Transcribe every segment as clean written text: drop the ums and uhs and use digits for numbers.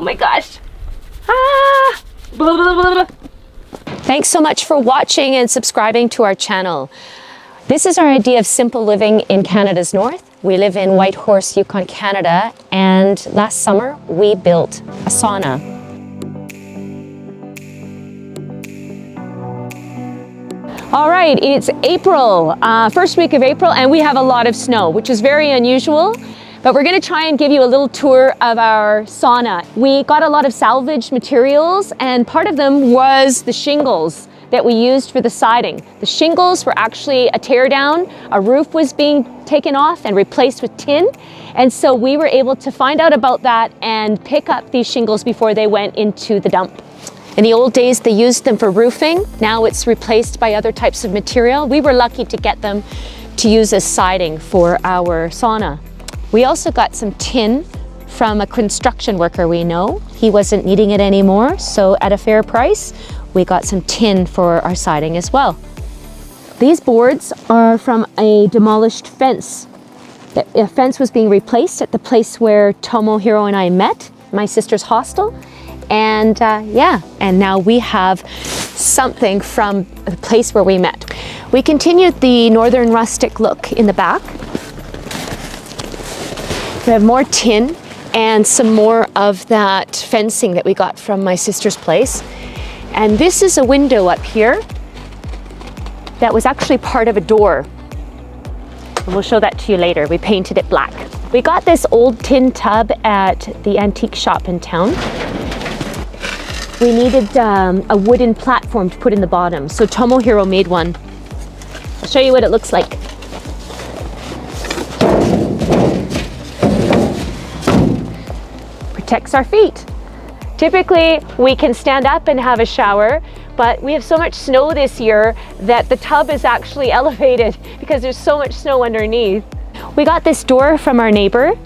Oh my gosh. Ah! Blah, blah, blah, blah. Thanks so much for watching and subscribing to our channel. This is our idea of simple living in Canada's north. We live in Whitehorse, Yukon, Canada, and last summer we built a sauna. All right, it's April, first week of April, and we have a lot of snow, which is very unusual. But we're gonna try and give you a little tour of our sauna. We got a lot of salvage materials, and part of them was the shingles that we used for the siding. The shingles were actually a tear down. A roof was being taken off and replaced with tin. And so we were able to find out about that and pick up these shingles before they went into the dump. In the old days, they used them for roofing. Now it's replaced by other types of material. We were lucky to get them to use as siding for our sauna. We also got some tin from a construction worker we know. He wasn't needing it anymore, so at a fair price, we got some tin for our siding as well. These boards are from a demolished fence. The fence was being replaced at the place where Tomohiro and I met, my sister's hostel. And and now we have something from the place where we met. We continued the northern rustic look in the back. We have more tin and some more of that fencing that we got from my sister's place. And this is a window up here that was actually part of a door. And we'll show that to you later. We painted it black. We got this old tin tub at the antique shop in town. We needed a wooden platform to put in the bottom, so Tomohiro made one. I'll show you what it looks like. Protects our feet. Typically, we can stand up and have a shower, but we have so much snow this year that the tub is actually elevated because there's so much snow underneath. We got this door from our neighbor.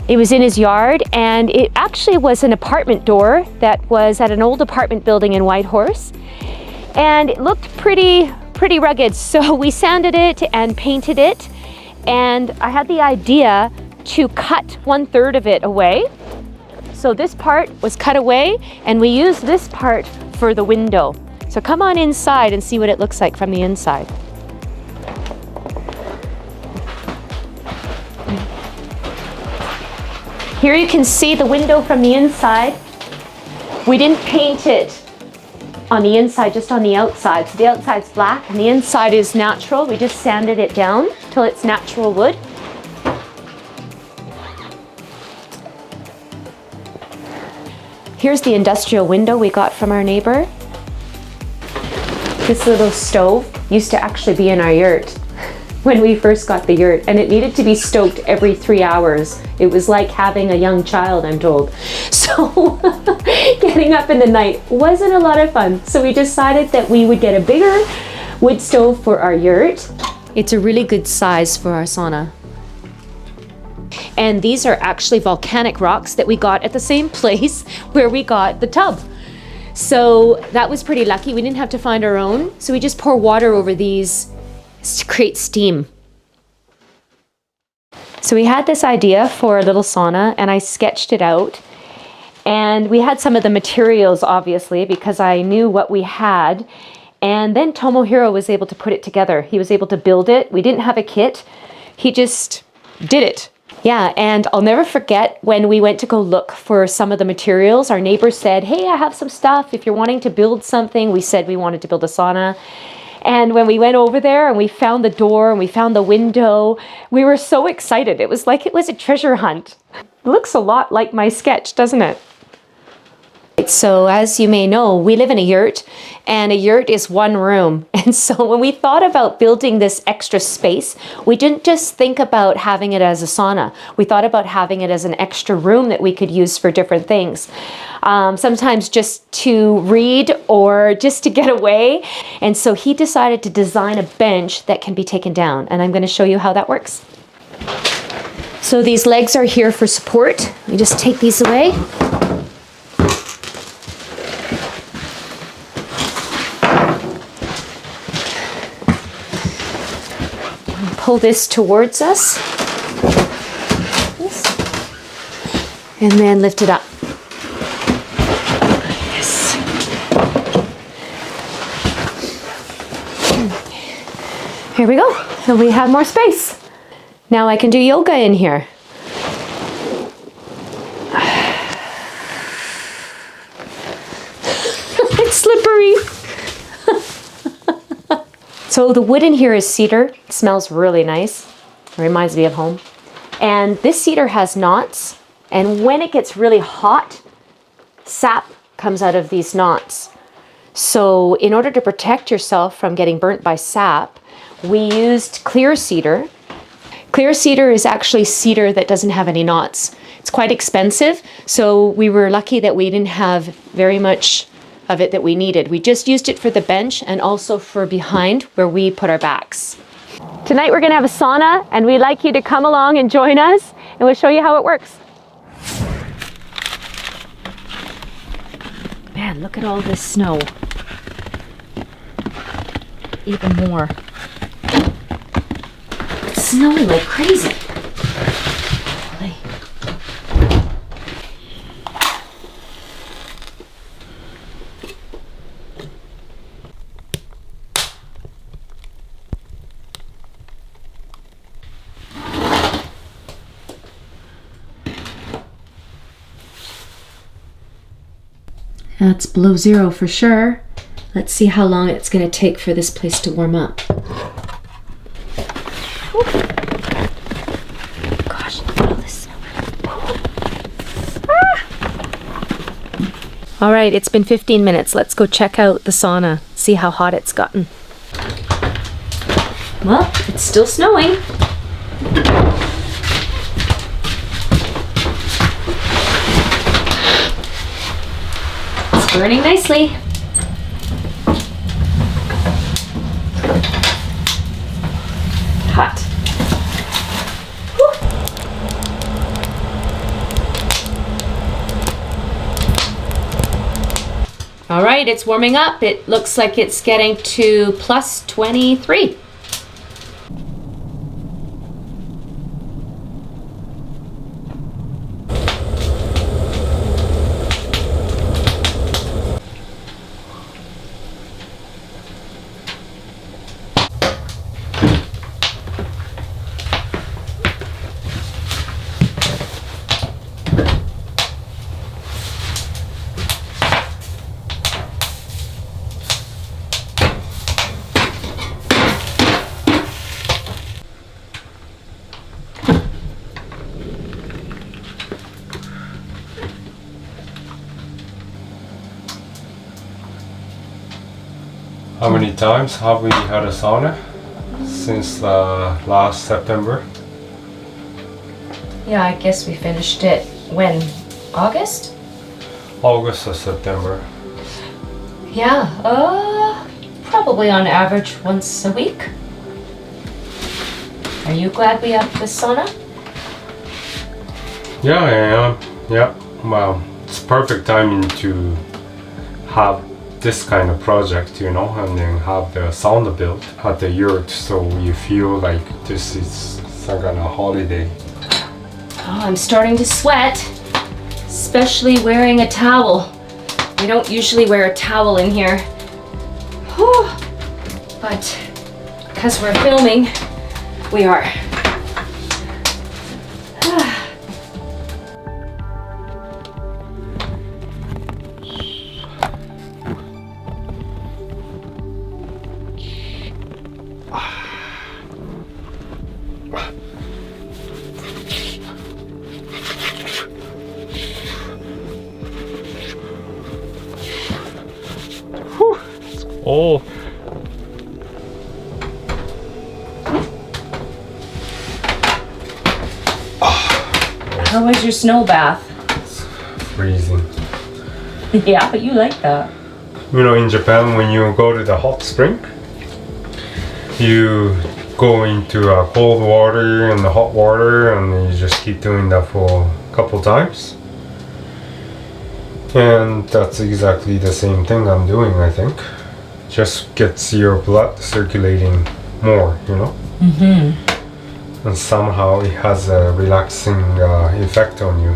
It was in his yard, and it actually was an apartment door that was at an old apartment building in Whitehorse. And it looked pretty rugged, so we sanded it and painted it. And I had the idea to cut 1/3 of it away. So this part was cut away, and we used this part for the window. So come on inside and see what it looks like from the inside. Here you can see the window from the inside. We didn't paint it on the inside, just on the outside. So the outside's black and the inside is natural. We just sanded it down till it's natural wood. Here's the industrial window we got from our neighbor. This little stove used to actually be in our yurt when we first got the yurt, and it needed to be stoked every 3 hours. It was like having a young child, I'm told. So getting up in the night wasn't a lot of fun. So we decided that we would get a bigger wood stove for our yurt. It's a really good size for our sauna. And these are actually volcanic rocks that we got at the same place where we got the tub. So that was pretty lucky. We didn't have to find our own. So we just pour water over these to create steam. So we had this idea for a little sauna, and I sketched it out. And we had some of the materials, obviously, because I knew what we had. And then Tomohiro was able to put it together. He was able to build it. We didn't have a kit. He just did it. Yeah, and I'll never forget when we went to go look for some of the materials. Our neighbor said, hey, I have some stuff. If you're wanting to build something, we said we wanted to build a sauna. And when we went over there and we found the door and we found the window, we were so excited. It was like it was a treasure hunt. It looks a lot like my sketch, doesn't it? So as you may know, we live in a yurt, and a yurt is one room. And so when we thought about building this extra space, we didn't just think about having it as a sauna. We thought about having it as an extra room that we could use for different things. Sometimes just to read or just to get away. And so he decided to design a bench that can be taken down. And I'm going to show you how that works. So these legs are here for support. We just take these away. Pull this towards us, and then lift it up. Here we go. And we have more space. Now I can do yoga in here. It's slippery. So the wood in here is cedar. It smells really nice. It reminds me of home. And this cedar has knots. And when it gets really hot, sap comes out of these knots. So in order to protect yourself from getting burnt by sap, we used clear cedar. Clear cedar is actually cedar that doesn't have any knots. It's quite expensive, so we were lucky that we didn't have very much of it that we needed. We just used it for the bench and also for behind where we put our backs. Tonight we're gonna have a sauna, and we'd like you to come along and join us, and we'll show you how it works. Man, look at all this snow. Even more. It's snowing like crazy. Holy. That's below zero for sure. Let's see how long it's going to take for this place to warm up. Gosh, look at all this snow. All right, it's been 15 minutes. Let's go check out the sauna, see how hot it's gotten. Well, it's still snowing. It's burning nicely. Hot. Whew. All right, it's warming up. It looks like it's getting to plus 23. How many times have we had a sauna since last September? Yeah, I guess we finished it when? August? August or September. Yeah, probably on average once a week. Are you glad we have this sauna? Yeah, I am. Yeah, well, it's perfect timing to have this kind of project, you know, and then have the sauna built at the yurt, so you feel like this is some kind of holiday. Oh, I'm starting to sweat, especially wearing a towel. We don't usually wear a towel in here. Whew. But because we're filming, we are. Oh, How was your snow bath? freezing. Yeah, but you like that. You know, in Japan, when you go to the hot spring, you go into cold water and the hot water, and you just keep doing that for a couple times. And that's exactly the same thing I'm doing, I think. Just gets your blood circulating more, you know? Mm-hmm. And somehow it has a relaxing effect on you.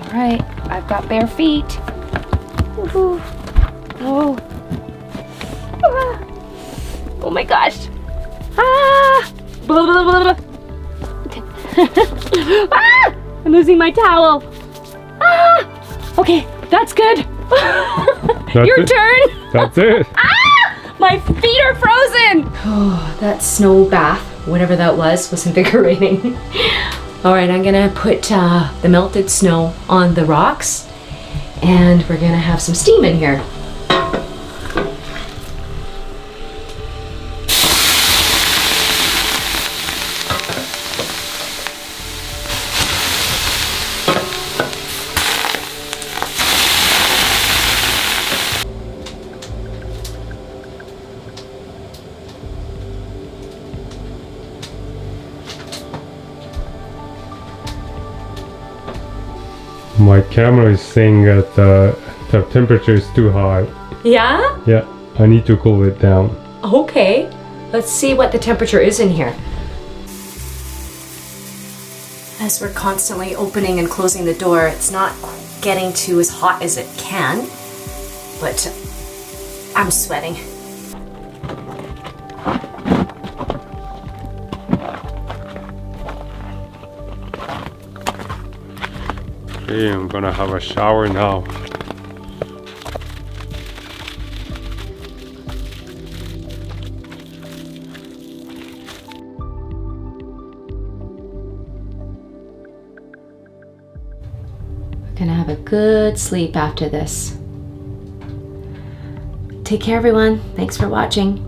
All right, I've got bare feet. Woohoo. Oh. Ah. Oh my gosh. Ah! Blah, blah, blah, blah. Okay. Ah! I'm losing my towel. Ah! Okay, that's good. Your turn. That's it. Ah! My feet are frozen. Oh, that snow bath, whatever that was invigorating. All right, I'm gonna put the melted snow on the rocks, and we're gonna have some steam in here. My camera is saying that the temperature is too high. Yeah? Yeah, I need to cool it down. Okay. Let's see what the temperature is in here. As we're constantly opening and closing the door, it's not getting to as hot as it can, but I'm sweating. Okay, I'm gonna have a shower now. Gonna have a good sleep after this. Take care, everyone. Thanks for watching.